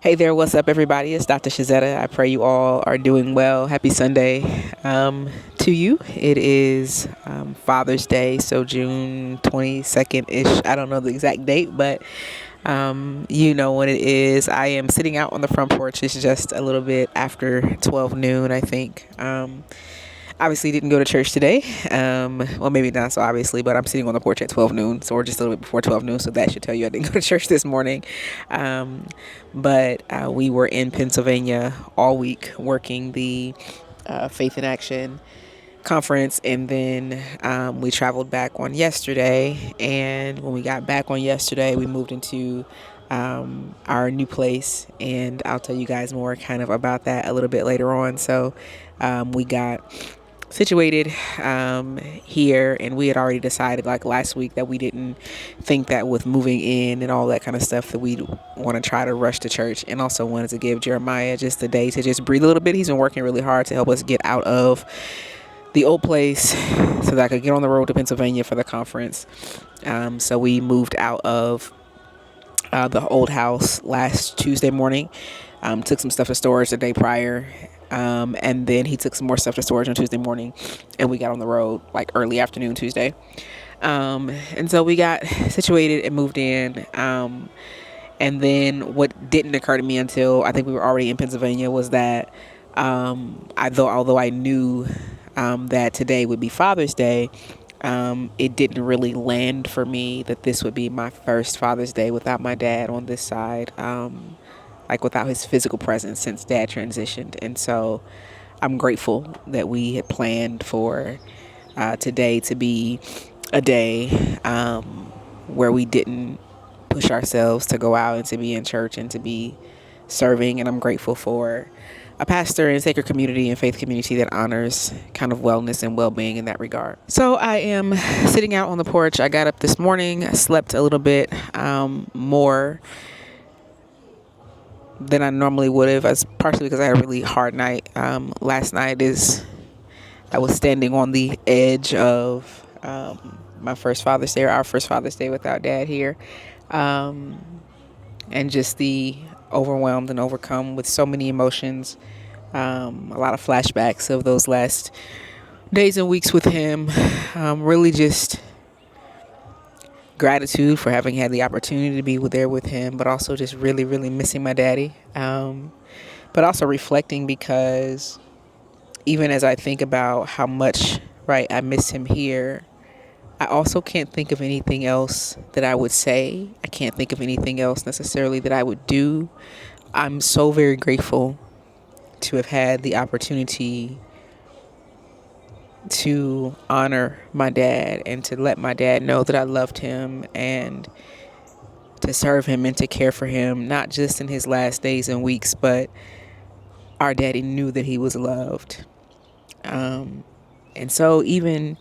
Hey there, what's up, everybody? It's Dr. Shazetta. I pray you all are doing well. Happy Sunday to you. It is Father's Day, so June 22nd ish. I don't know the exact date, but you know when it is. I am sitting out on the front porch. It's just a little bit after 12 noon, I think. Obviously didn't go to church today. Well, maybe not so obviously, but I'm sitting on the porch at 12 noon. So we're just a little bit before 12 noon. So that should tell you I didn't go to church this morning. But we were in Pennsylvania all week working the Faith in Action conference. And then we traveled back on yesterday. And when we got back on yesterday, we moved into our new place. And I'll tell you guys more kind of about that a little bit later on. So we got situated here, and we had already decided like last week that we didn't think that with moving in and all that kind of stuff that we'd want to try to rush to church, and also wanted to give Jeremiah just a day to just breathe a little bit. He's been working really hard to help us get out of the old place so that I could get on the road to Pennsylvania for the conference. So we moved out of the old house last Tuesday morning. Took some stuff to storage the day prior. And then he took some more stuff to storage on Tuesday morning, and we got on the road like early afternoon Tuesday. And so we got situated and moved in. And then what didn't occur to me until I think we were already in Pennsylvania was that although I knew that today would be Father's Day, it didn't really land for me that this would be my first Father's Day without my dad on this side. Like without his physical presence since dad transitioned. And so I'm grateful that we had planned for today to be a day where we didn't push ourselves to go out and to be in church and to be serving. And I'm grateful for a pastor and sacred community and faith community that honors kind of wellness and well-being in that regard. So I am sitting out on the porch. I got up this morning, I slept a little bit more than I normally would have. As partially because I had a really hard night. Last night I was standing on the edge of my first Father's Day, or our first Father's Day without Dad here, and just the overwhelmed and overcome with so many emotions. A lot of flashbacks of those last days and weeks with him. Really just gratitude for having had the opportunity to be there with him, but also just really, really missing my daddy. But also reflecting because even as I think about how much, right, I miss him here, I also can't think of anything else that I would say. I can't think of anything else necessarily that I would do. I'm so very grateful to have had the opportunity to honor my dad and to let my dad know that I loved him and to serve him and to care for him, not just in his last days and weeks, but our daddy knew that he was loved. And so even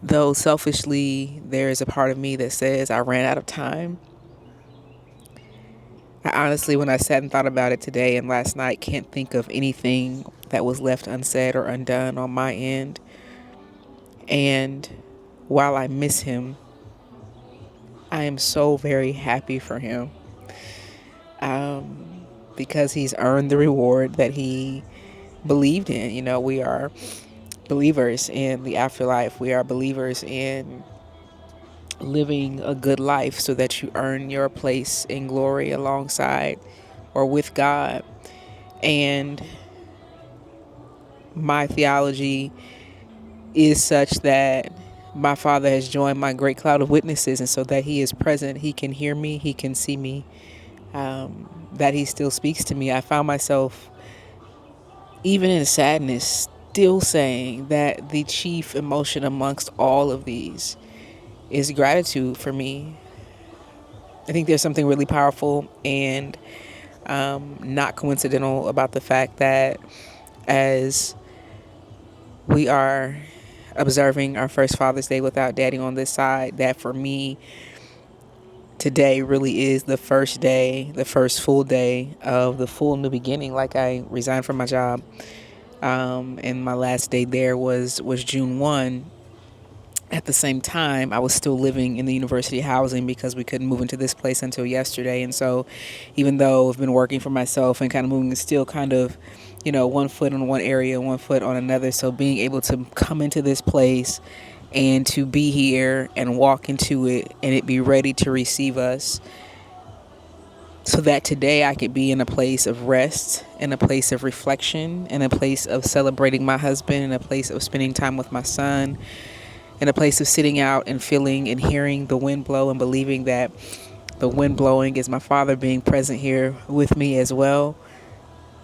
though selfishly there is a part of me that says I ran out of time, I honestly, when I sat and thought about it today and last night, can't think of anything that was left unsaid or undone on my end. And while I miss him, I am so very happy for him because he's earned the reward that he believed in. You know, we are believers in the afterlife. We are believers in living a good life so that you earn your place in glory alongside or with God. And my theology is such that my Father has joined my great cloud of witnesses, and so that he is present, he can hear me, he can see me, that he still speaks to me. I found myself, even in sadness, still saying that the chief emotion amongst all of these is gratitude for me. I think there's something really powerful and not coincidental about the fact that as we are observing our first Father's Day without Daddy on this side, that for me today really is the first day, the first full day of the full new beginning. Like, I resigned from my job, and my last day there was June 1. At the same time, I was still living in the university housing because we couldn't move into this place until yesterday. And so, even though I've been working for myself and kind of moving, it's still kind of, one foot on one area, one foot on another. So, being able to come into this place and to be here and walk into it and it be ready to receive us, so that today I could be in a place of rest, in a place of reflection, in a place of celebrating my husband, in a place of spending time with my son, in a place of sitting out and feeling and hearing the wind blow and believing that the wind blowing is my Father being present here with me as well.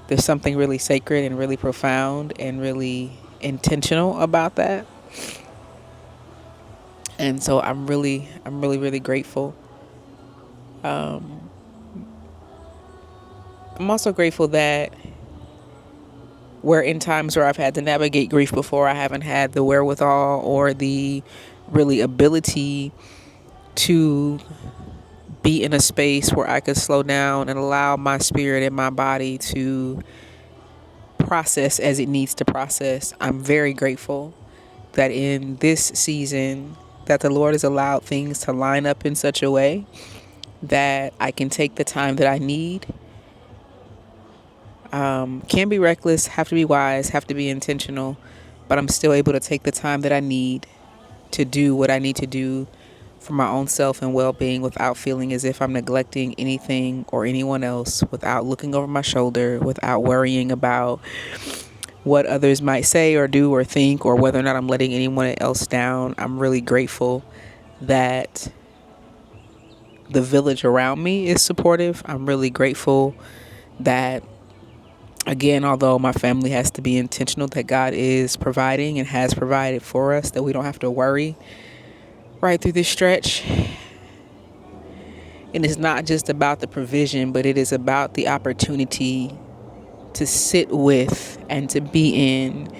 There's something really sacred and really profound and really intentional about that. And so I'm really, really grateful. I'm also grateful that where in times where I've had to navigate grief before, I haven't had the wherewithal or the really ability to be in a space where I could slow down and allow my spirit and my body to process as it needs to process. I'm very grateful that in this season that the Lord has allowed things to line up in such a way that I can take the time that I need. Can be reckless, have to be wise, have to be intentional, but I'm still able to take the time that I need to do what I need to do for my own self and well-being without feeling as if I'm neglecting anything or anyone else, without looking over my shoulder, without worrying about what others might say or do or think, or whether or not I'm letting anyone else down. I'm really grateful that the village around me is supportive. I'm really grateful that, again, although my family has to be intentional, that God is providing and has provided for us, that we don't have to worry right through this stretch. And it's not just about the provision, but it is about the opportunity to sit with and to be in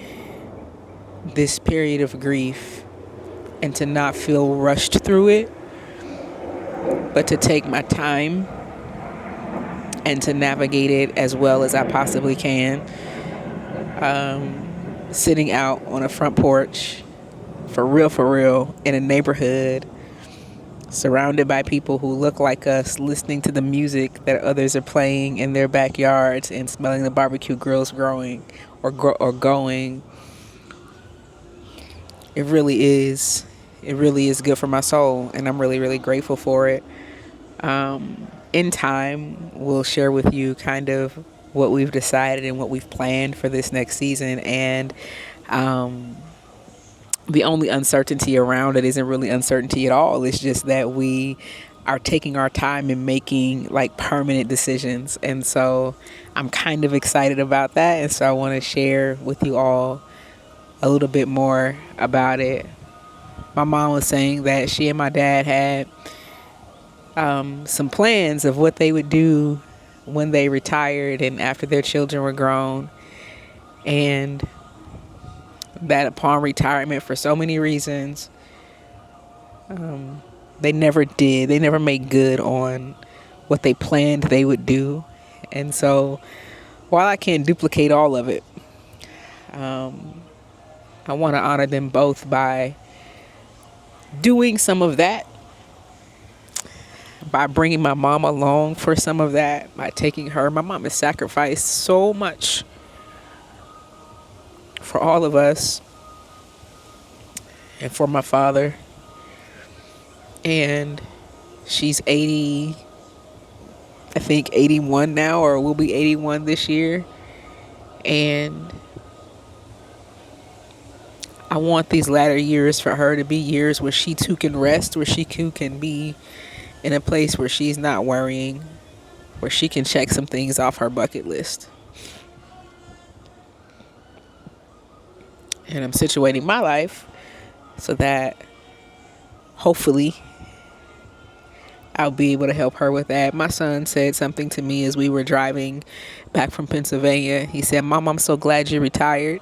this period of grief and to not feel rushed through it, but to take my time and to navigate it as well as I possibly can. Sitting out on a front porch, for real, in a neighborhood, surrounded by people who look like us, listening to the music that others are playing in their backyards and smelling the barbecue grills growing or going. It really is good for my soul, and I'm really, really grateful for it. In time, we'll share with you kind of what we've decided and what we've planned for this next season. And the only uncertainty around it isn't really uncertainty at all. It's just that we are taking our time and making like permanent decisions. And so I'm kind of excited about that. And so I want to share with you all a little bit more about it. My mom was saying that she and my dad had some plans of what they would do when they retired and after their children were grown. And that upon retirement, for so many reasons, they never made good on what they planned they would do. And so while I can't duplicate all of it, I want to honor them both by doing some of that, by bringing my mom along for some of that, by taking her. My mom has sacrificed so much for all of us and for my father. And she's 80, I think 81 now, or will be 81 this year. And I want these latter years for her to be years where she too can rest, where she too can be in a place where she's not worrying, where she can check some things off her bucket list. And I'm situating my life so that hopefully I'll be able to help her with that. My son said something to me as we were driving back from Pennsylvania. He said, "Mom, I'm so glad you retired."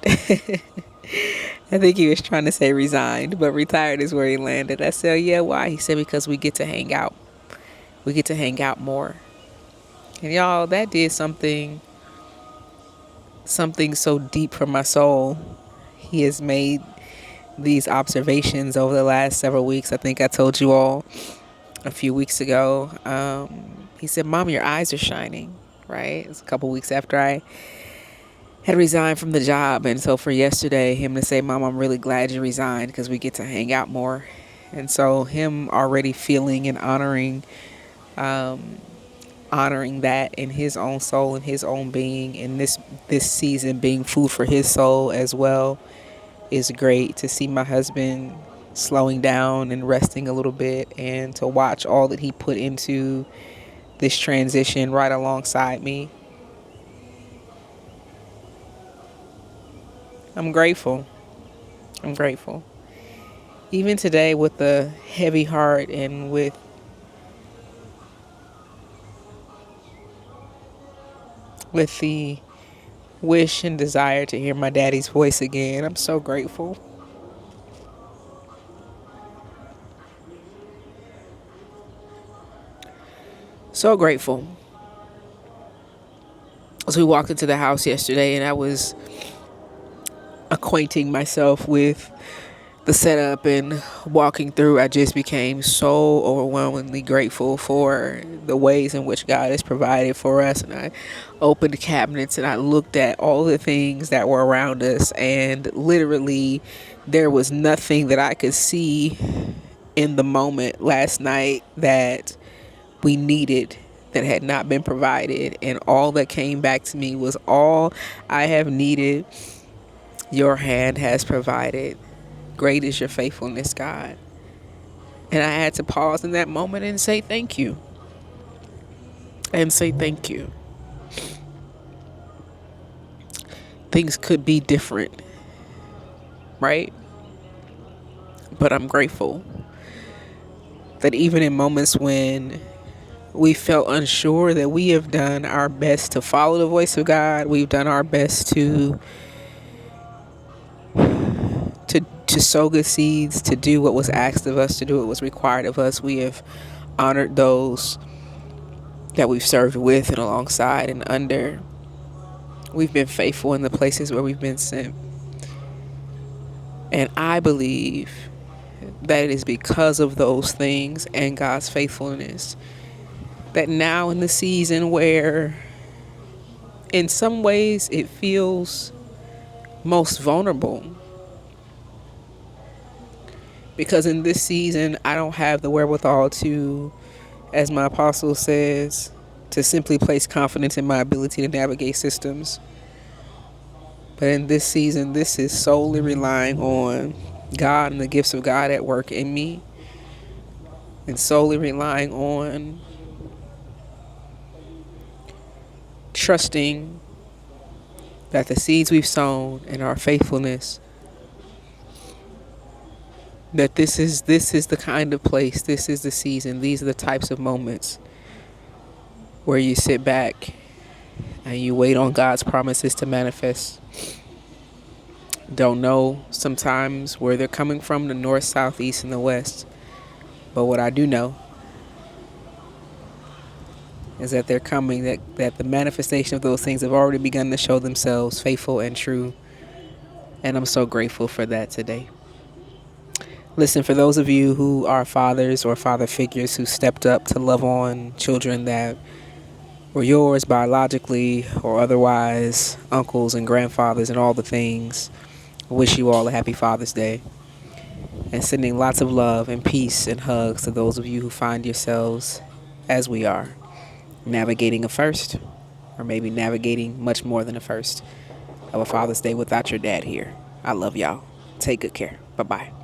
I think he was trying to say resigned, but retired is where he landed. I said, "Yeah, why?" He said, "Because we get to hang out. We get to hang out more." And y'all, that did something so deep for my soul. He has made these observations over the last several weeks. I think I told you all a few weeks ago. He said, "Mom, your eyes are shining." Right? It's a couple weeks after I had resigned from the job. And so for yesterday, him to say, "Mom, I'm really glad you resigned because we get to hang out more." And so him already feeling and honoring that in his own soul and his own being, and this season being food for his soul as well, is great. To see my husband slowing down and resting a little bit, and to watch all that he put into this transition right alongside me. I'm grateful. I'm grateful. Even today, with a heavy heart and with the wish and desire to hear my daddy's voice again, I'm so grateful. So grateful. As we walked into the house yesterday and I was acquainting myself with the setup and walking through, I just became so overwhelmingly grateful for the ways in which God has provided for us. And I opened the cabinets and I looked at all the things that were around us, and literally there was nothing that I could see in the moment last night that we needed that had not been provided. And all that came back to me was, all I have needed, your hand has provided. Great is your faithfulness, God. And I had to pause in that moment and say thank you. And say thank you. Things could be different, right? But I'm grateful that even in moments when we felt unsure, that we have done our best to follow the voice of God. We've done our best to sow good seeds, to do what was asked of us, to do what was required of us. We have honored those that we've served with and alongside and under. We've been faithful in the places where we've been sent. And I believe that it is because of those things and God's faithfulness that now, in the season where in some ways it feels most vulnerable, because in this season I don't have the wherewithal to, as my apostle says, to simply place confidence in my ability to navigate systems. But in this season, this is solely relying on God and the gifts of God at work in me, and solely relying on trusting that the seeds we've sown and our faithfulness, that this is the kind of place, this is the season, these are the types of moments where you sit back and you wait on God's promises to manifest. Don't know sometimes where they're coming from, the north, south, east, and the west. But what I do know is that they're coming, that the manifestation of those things have already begun to show themselves faithful and true. And I'm so grateful for that today. Listen, for those of you who are fathers or father figures who stepped up to love on children that were yours biologically or otherwise, uncles and grandfathers and all the things, I wish you all a happy Father's Day. And sending lots of love and peace and hugs to those of you who find yourselves, as we are, navigating a first, or maybe navigating much more than a first, of a Father's Day without your dad here. I love y'all. Take good care. Bye-bye.